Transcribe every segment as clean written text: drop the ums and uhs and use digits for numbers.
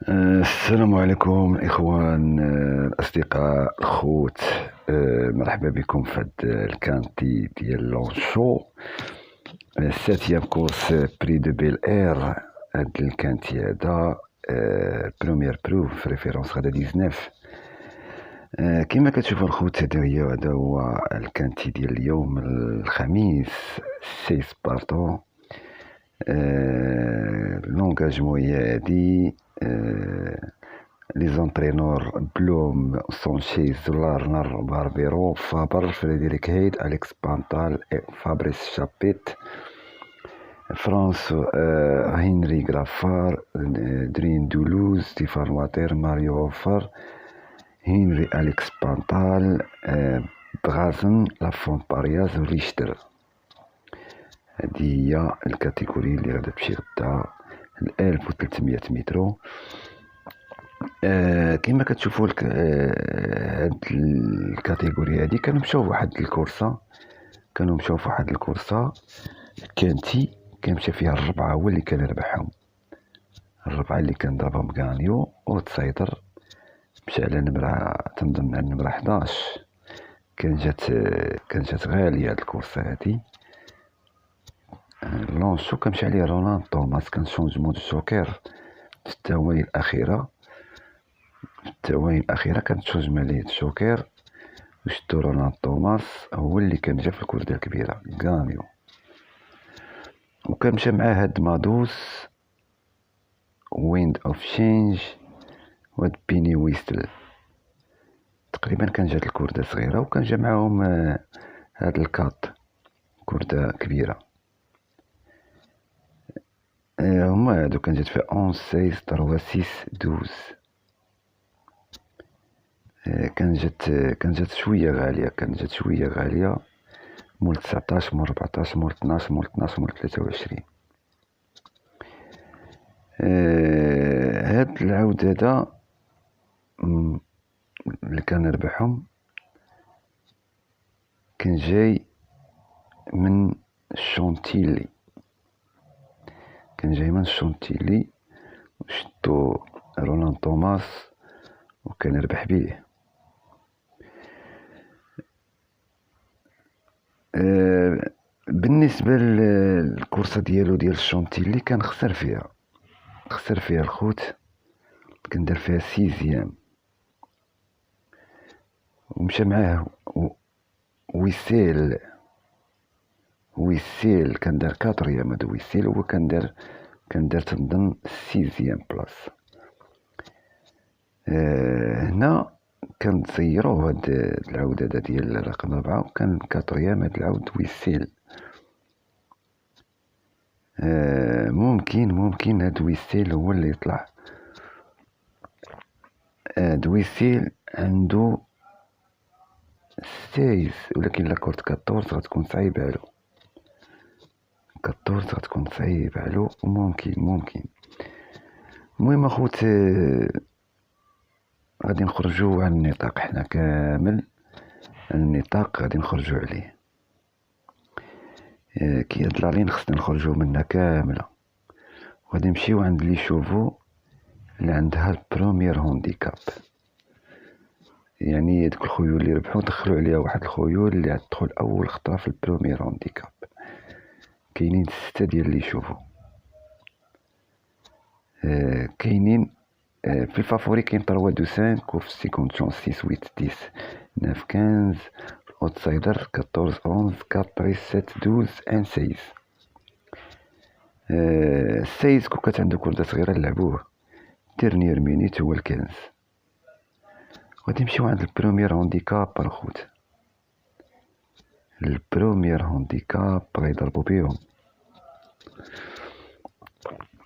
السلام عليكم الإخوان، الأصدقاء الخوت. مرحبا بكم في هاد الكانتي ديال لونشو، ساتيام كورس بري دو بيل اير. هاد الكانتي هذا بروميير بروف ريفيرونس غدا 19. كما كتشوفوا الخوت، هذا هو الكانتي ديال اليوم الخميس 6 بارطو. لونغاجمون هي هادي. لي زونترينور بلوم، سانشيز، لارنر، باربيرو، فابر، فريدريك هيد، أليكس بانتال، فابريس شابيت، فرانس، هنري غرافار، درين دولوز، ستيفان واتير، ماريو اوفر، هنري أليكس بانتال، بغازن، لافون بارياز وريشتر. هذه هي الكاتيجوري اللي غادا تمشي غدا 1300 مترو. كما كتشوفوا هاد الكاتيجوري هادي كانوا مشاو فواحد الكورسه كانتي مشى فيها الربعه، هو اللي كان ربحهم، الربعه اللي كان ضربهم غانيو وتسيطر، مشى على نمره، تنظن على نمره 11. كان جات غاليه هاد الكورسه هادي. لونشو كنمشي عليه رولاند توماس، كان شونجمون دو شوكير في الثواني الاخيره كانت شونجمون عليه الشوكير، وشتو رولاند توماس هو اللي كان جا في الكورده الكبيره غانيو. وكان مشى معاه هاد مادوس، ويند اوف شينج، وهاد بيني ويستل. تقريبا كان جات الكورده صغيره، وكان جا معاهم هاد الكات كورده كبيره. هما هادو كان جات فيها 11 6 3 6 12. كان جات شويه غاليه، مول 19، مول 14، مول 12، مول 12، مول 23. هاد العود هذا اللي كان ربحهم كان جاي من الشونتيلي، وشتو رولاند توماس وكان ربح بيه. بالنسبه للكورسه ديال الشونتيلي كان خسر فيها الخوت، كان دار فيها 6 ومشى معاه ويسيل كان دار 4. هذا ويسيل هو كان دار تنظن 6 بلاص. هنا كان تزيروا هاد العود هذا ديال رقم 4، وكان 4 هاد العود ويسيل. ممكن هاد ويسيل هو اللي يطلع. هاد ويسيل عنده 16، ولكن لاكورد 14 غتكون صعيبه له. ممكن. المهم اخوت، غادي نخرجوا على النطاق، حنا كامل النطاق غادي نخرجوا عليه. كي هاد لالين خصنا نخرجوا منها كامله، وغادي نمشيو عند لي شوفو اللي عندها البروميير هونديكاب. يعني دوك الخيول اللي ربحوا دخلوا عليها واحد الخيول اللي تدخل اول خطره في البروميير هونديكاب. كاينين 6 ديال لي شوفو. كاينين في الفافوري كاين 3 دو 5، وفي السيكوند شونس 6 8 10 9 15، اوتسايدر 14 11 4 7 12 1 16. 16 كون كانت عندو كرده صغيره نلعبوه، ديرنيير مينيت هو 15. غادي نمشيو عند البروميير هونديكاب الخوت. البروميير هونديكاب غيضربو بيهم.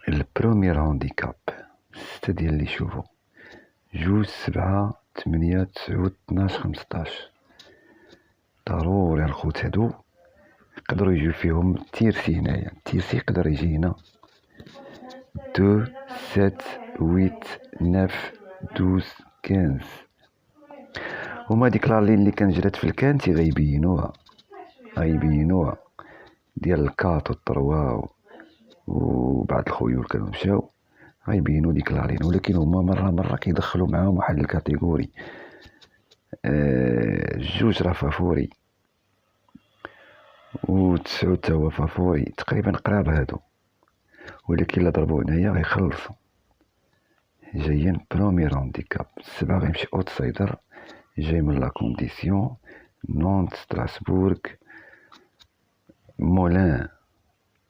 البروميير هونديكاب 6 ديال اللي يشوفوا 2 7 8 9 12 15. ضروري الخوت هادو يقدروا يجيو فيهم التيرسي. هنايا التيرسي يقدر يجي هنا 2 7 8 9 12 15. هما ديك لالين اللي كان جرات في الكانتي غيبينوها ديال الكات والطروا وبعض الخيول كانوا مشاو، غيبينو ديكلارين، ولكن هما مرة كيدخلو معاهم واحد الكاتيجوري. جوج راه فافوري و9 تا هو فافوري، تقريبا قراب هادو، ولكن الا ضربو هنايا غيخلصو. جايين بروميير هانديكاب 7 غيمشي اوتسايدر، جاي من لا كونديسيون نونت ستراسبورغ مولان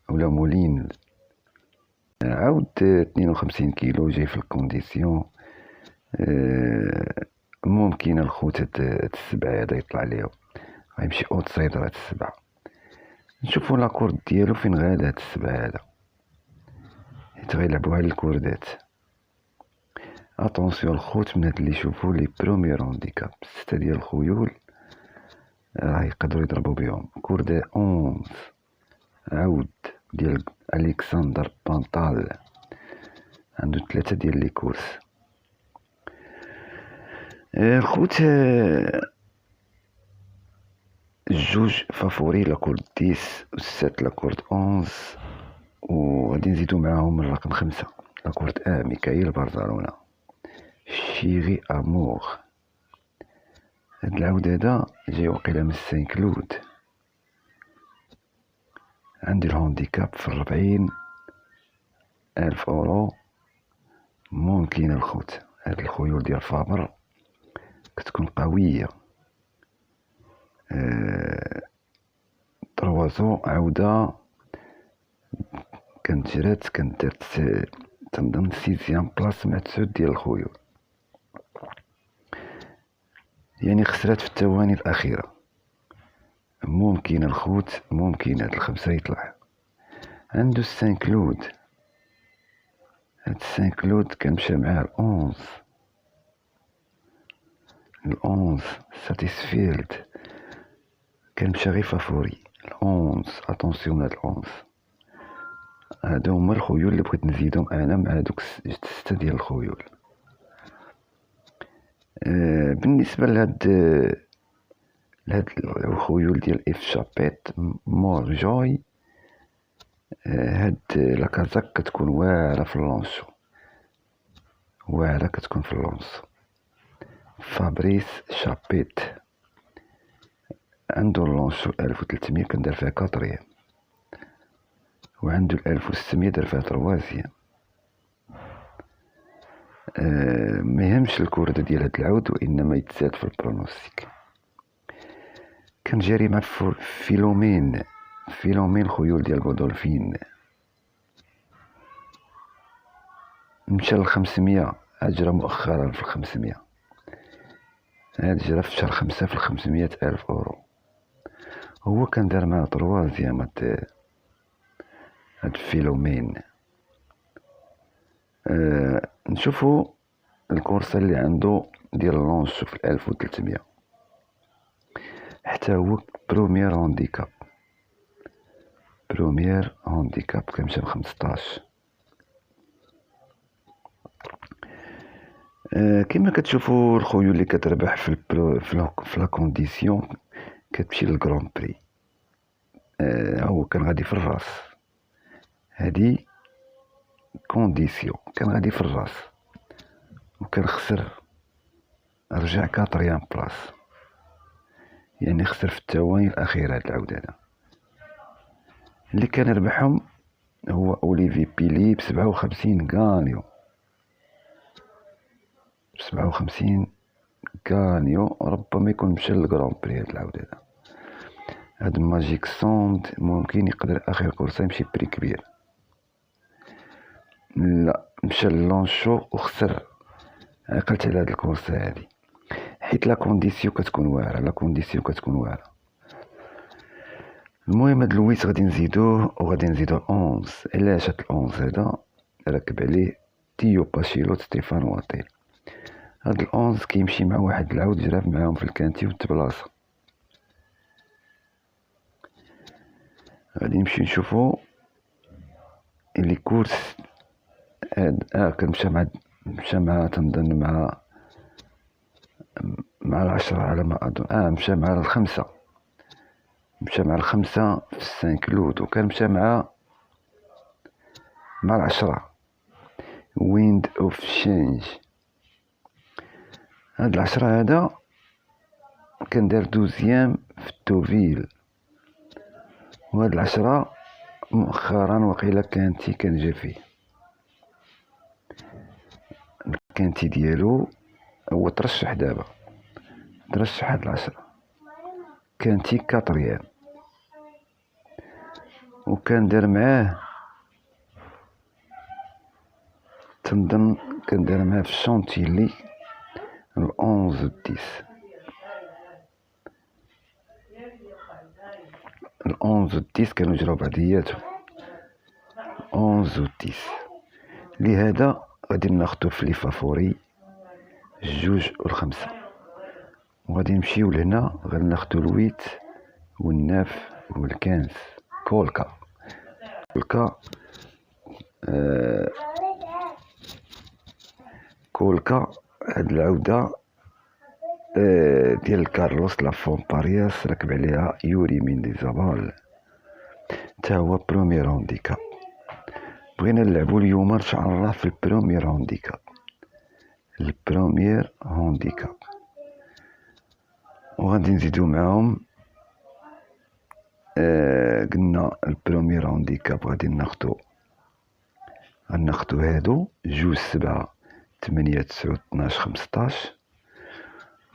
ولا مولين، عاود 52 كيلو جاي في الكونديسيون. ممكن الخوت هاد السبعة هذا يطلع ليهم، غيمشي اوتسايدر هاد السبعة. نشوفو لاكورد ديالو فين غادا هاد السبعة هذا، حيت غيلعبو على الكوردات. اتونسيون الخوت من هاد اللي يشوفو لي بروميير هانديكاب 6 ديال الخيول راه يقدروا يضربوا بهم. كوردة 11 عاود ديال الكسندر بانطال، عنده 3 ديال لي كورس. الخوت الجوج فافوري لاكورد 10 و7 لاكورد 11، وغادي نزيدو معاهم الرقم 5 لاكورد ميكائيل بارزالونا شيري امور. هاد العود هذا جاي واقيلا من سان كلود، عندي الهانديكاب في 40,000 أورو. ممكن الخوت هاد الخيول ديال فابر كتكون قوية. طروازو عودة كانت جرات، كانت دارت تنظن 6 بلاص مع 9 ديال الخيول، يعني خسرات في الثواني الأخيرة. ممكن الخوت، ممكن هاد الخمسة يطلع. عنده السان كلود، هاد السان كلود كان مشى معاه الأونز ساتيسفيلد، كان مشى غير فافوري الأونز. اتونسيون هاد الأونز، هادو هما الخيول اللي بغيت نزيدهم انا مع هادوك 6 ديال الخيول. بالنسبة لهاد الخيول ديال اف شابيت مور جوي، هاد لاكازاك كتكون واعرة في اللونشو، واعرة كتكون في اللونشو. فابريس شابيت عنده اللونشو 1300 كندير فيها 4، وعنده 1600 دار فيها 3. ما يهمش الكوردة ديال هاد العود، وانما يتزاد في البرونوستيك. كان جاري مع فيلومين خيول ديال بودولفين، مشى ل500، اجرى مؤخرا في 500، هاد جرى في شهر 5 في 500,000 أورو. هو كان دار معاه 3 هاد فيلومين. نشوفو الكورسة اللي عنده ديال اللونشو في 1300، حتى هو بروميير هانديكاب كيمشي ب15. كما كتشوفوا الخيول اللي كتربح في لا كونديسيون كتمشي للغران بري. هو كان غادي في الراس، هادي كونديسيون كان غادي في الراس وكان خسر، رجع 4 بلاص، يعني خسر في الثواني الأخيرة. هاد العود هذا اللي كان ربحهم هو أوليفي بيلي ب57 غانيو، 57 غانيو. ربما يكون مشى للغران بري هاد العود هذا. هاد ماجيك سوند ممكن يقدر آخر كورسة يمشي بري كبير، لا مشى للونشو وخسر. عقلت على هاد الكورسة هادي حيت لا كونديسيون كتكون واعرة. المهم هاد لويس غادي نزيدوه، وغادي نزيدو 11. علاش هاد 11 هذا راكب عليه تيو باشيلوت ستيفان واطيل. هاد 11 كيمشي مع واحد العود جراب معاهم في الكانتي والتبلاصة. غادي نمشي نشوفو اللي كورس هاد كان مشى مع تنظن مع 10 على ما اظن. مشى مع ال5، في السان كلود، وكان مشى مع 10. ويند اوف شينج. هاد العشرة هذا كان دار 12 في التوفيل، وهاد العشرة مؤخرا وقيلا كانتي كان جا فيه الكانتي ديالو، هو ترشح دابا، ترشح هاد العشرة كانتي كاتريام، وكان دار معاه تنظن كان دار معاه في الشونتيلي 11 10 11 10 كانوا جراو بعضياتهم 11 10. لهذا غادي ناخدو في لي فافوري 2 و5، وغادي نمشيو لهنا غادي ناخدو الويت والناف والكانس. كولكا كولكا هاد العودة ديال كارلوس لافون بارياس ركب عليها يوري مينديزابال، تا هو بروميير هونديكاب. بغينا نلعبو اليوم ان شاء الله في البروميير هونديكاب، وغادي نزيدو معاهم قلنا البروميير هونديكاب غادي غناخدو هادو 2 7 8 9 12 15،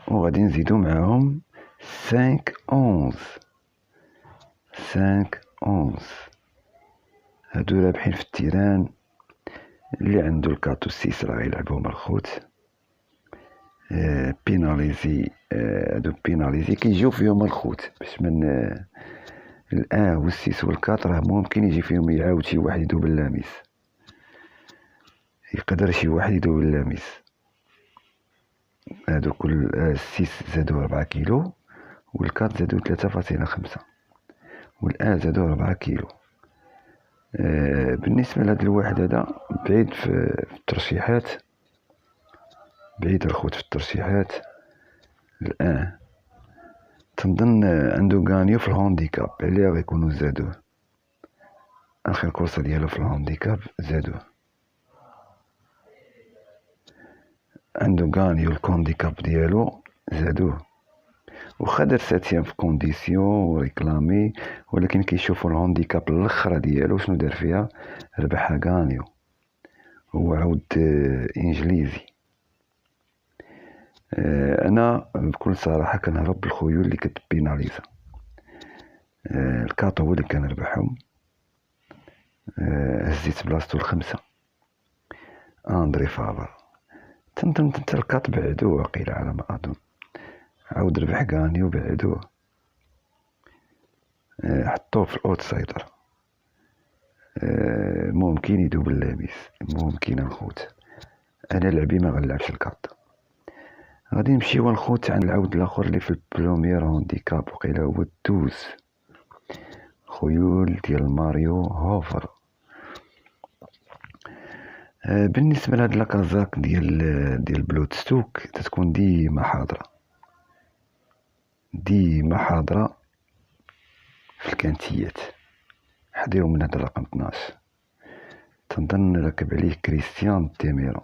وغادي نزيدو معاهم 5 11. هادو رابحين في التيران. اللي عنده الكاطو 6 راه يلعبهم الخوت. بيناليزي، هادو بيناليزي كيجيو فيهم الخوت باش من الان والسيس والكات راه ممكن يجي فيهم يعاود شي واحد يدوب اللامس، يقدر شي واحد يدوب اللامس. هادو كل السيس زادو 4 كيلو، والكات زادو 3.5، والان زادو 4 كيلو. بالنسبة لهاد الواحد هذا بعيد في الترشيحات، بعيد الخوت في الترشيحات الان. تنظن عندو غانيو في الهونديكاب، عليه غيكونو زادوه اخر كورسة ديالو في الهونديكاب زادوه. عندو غانيو الكونديكاب ديالو زادوه، وخدر ساتيام في كونديسيون وريكلامي، ولكن كيشوفو الهونديكاب الاخرى ديالو شنو دار فيها، ربحها غانيو. هو عود انجليزي. انا بكل صراحة كنهرب بالخيول اللي كتبيناليزا. الكاطو هو اللي كنربحهم. هزيت بلاصتو ال5 اندري فابر. تنظن الكاط بعدو وقيل على ما اظن، عاود ربح غانيو بعدوه. حطوه في الاوتسايدر. ممكن يدوب اللامس، ممكن الخوت. انا لعبي ما غنلعبش الكاط. غادي نمشيو الخوت عن العود الاخر اللي في البروميير هونديكاب، وقيلا هو 12 خيول ديال ماريو هوفر. بالنسبه لهاد لاكازاك ديال بلودستوك تتكون ديما حاضره في الكانتيات، حداو من هذا الرقم 12. تنظن ركب عليه كريستيان تيميرو.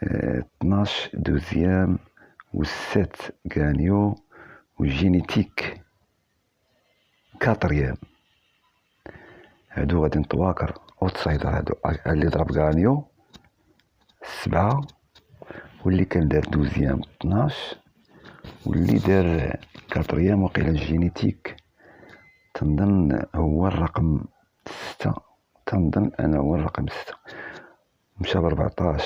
12 دوزيام و7 غانيو وجينيتيك كاتريام. هادو غادي نتواكر اوتسايدر. هادو اللي ضرب غانيو 7، واللي كان دار دوزيام 12، واللي دار كاتريام وقيلا الجينيتيك. تنظن هو الرقم 6. تنظن انا هو الرقم 6 مشى ب14.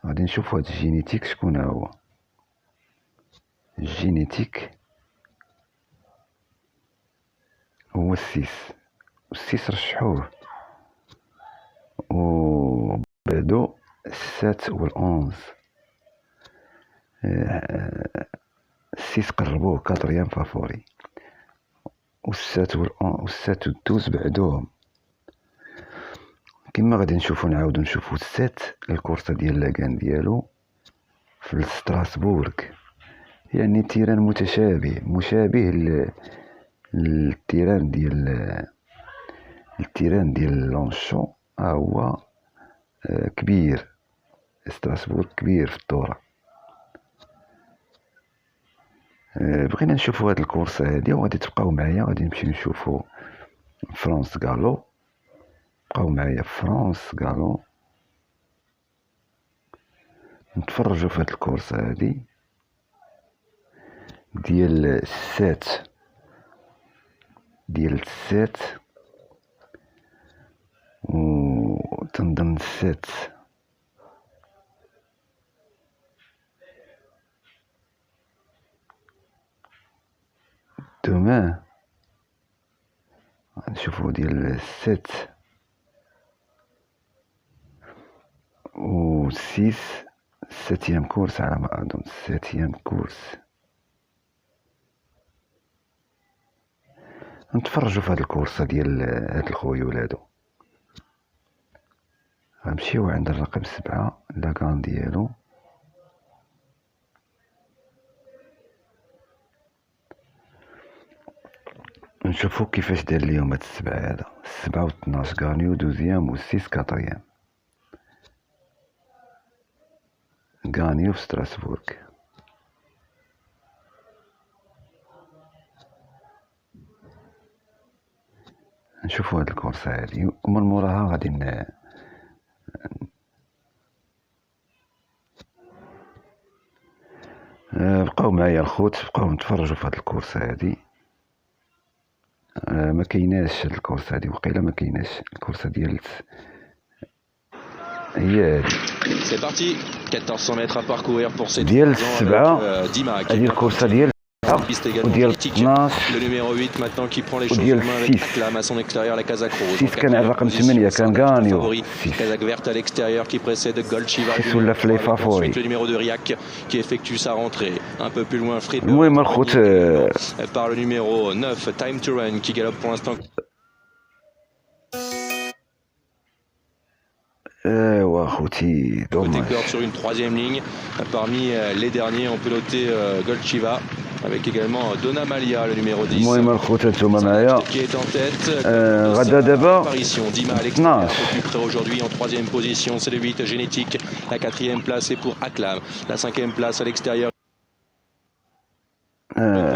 غادي نشوف هاد الجينيتيك شكون هو. الجينيتيك هو السيس رشحوه، وبعدو 7 و11. السيس قربوه كاتريام فافوري، والسات و12 بعدوهم. كما غادي نعاودو نشوفو السات الكورسة ديال لاكان ديالو في ستراسبورغ. يعني تيران مشابه للتيران ديال لونشو. هو كبير، ستراسبورغ كبير في الدورة. بغينا نشوفوا هاد الكورسة هادي وغادي تبقاو معايا، غادي نمشيو نشوفوا فرانس غالو. بقاو معايا فرانس غالو نتفرجوا في هاد الكورسة هادي ديال السات و تنظن السات دومان. غنشوفو ديال السات و ساتيام كورس على ما أظن، ساتيام كورس. نتفرجوا في هاد الكورسة ديال هاد الخويول هادو. غنمشيو عند الرقم 7 لاكان ديالو. نشوفو كيفاش دار ليهم هاد السبعة هذا، 7 و 12 غانيو دوزيام و 6 كاتريام. غانيو في ستراسبورغ. نشوفو هاد الكورسة هادي ومن موراها غادي بقاو معايا الخوت، بقاو نتفرجوا في هاد الكورسة هادي. ما كايناش هاد الكورسة هادي، وقيلا ما كايناش الكورسة ديال هي هادي. C'est parti, 1400 mètres à parcourir pour ces ديال trois ans السبعة. avec Dima qui هادي الكورسة ديال piste également وديال critique. 12 Le numéro 8 maintenant qui prend les choses وديال en main avec 6. Acclam à son extérieur, la Kazakh Rose. 6 كان على الرقم 8 كان غانيو 6. Kazakh verte à l'extérieur qui précède Gold Shiva. 6 ولا في لي فافوري. Ensuite le numéro de Riak qui effectue sa rentrée. Un peu plus loin Free المهم الخوت par le numéro 9 Time to Run qui galope pour l'instant. ايوا خوتي دوماج. Côté corde sur une troisième ligne. Parmi les derniers on peut noter Gold Shiva avec également Donna Malia le numéro 10. المهم الخوت انتوما معايا Qui est en tête. غدا دابا Apparition Dima à l'extérieur, au plus près aujourd'hui en troisième position, c'est le 8 Génétique. La quatrième place est pour Acclam. La cinquième place à l'extérieur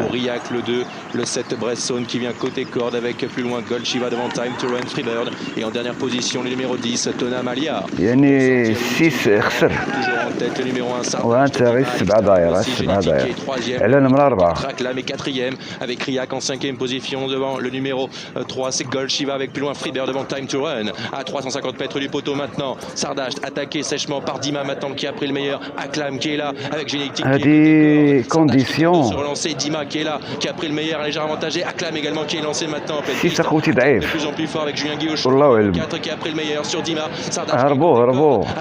pour Riak, le 2, le 7 Bresson qui vient côté corde avec plus loin Gold Shiva devant Time to Run, Freebird. Et en dernière position le numéro 10 Donna Malia. يعني 6 خسر Toujours en tête le numéro 1 Sartre. وانت غير 7 دايره 7 دايره على نمرة 4. Acclam est quatrième avec Riak en cinquième position devant le numéro 3 c'est Gold Shiva avec plus loin Freebird devant Time to Run. À 350 mètres du poteau maintenant Sardash attaqué sèchement par Dima maintenant qui a pris le meilleur. Acclam qui est là avec Génétique. هذه كونديسيون Dima qui est là, qui a pris le meilleur, légèrement avantagé. Acclam également qui est lancé maintenant en pleine piste. De plus en plus fort avec Julien Guillaume. 4 qui a pris le meilleur sur Dima.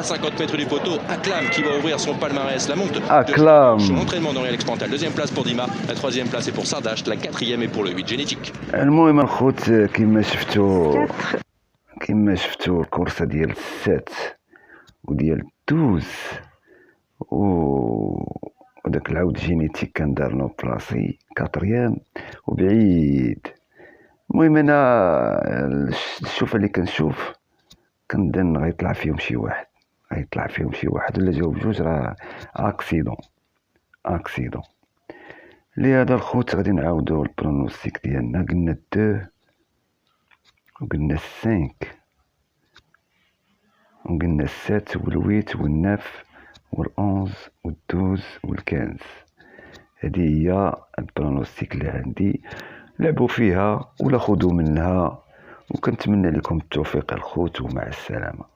À 50 mètres du poteau. Acclam qui va ouvrir son palmarès. La monte. Acclam. L'entraînement dans Real Expantal. Deuxième place pour Dima. La troisième place est pour Sardash. La quatrième est pour le 8 Génétique. المهم الخوت كما شفتوا الكورسة ديال 7 وديال 12 وداك العود جينيتيك كان دارنا بلاصي كاتريام وبعيد. المهم انا الشوفه اللي كنشوف كنظن غيطلع فيهم شي واحد ولا جاو بجوج راه اكسيدون. لهذا الخوت غادي نعاودو البرونوستيك ديالنا. قلنا 2 وقلنا 5 وقلنا 7 و8 و9 و11 و12 و15. هذه هي البرونوستيك اللي عندي. لعبوا فيها ولا خذوا منها، وكنتمنى لكم التوفيق الخوت ومع السلامة.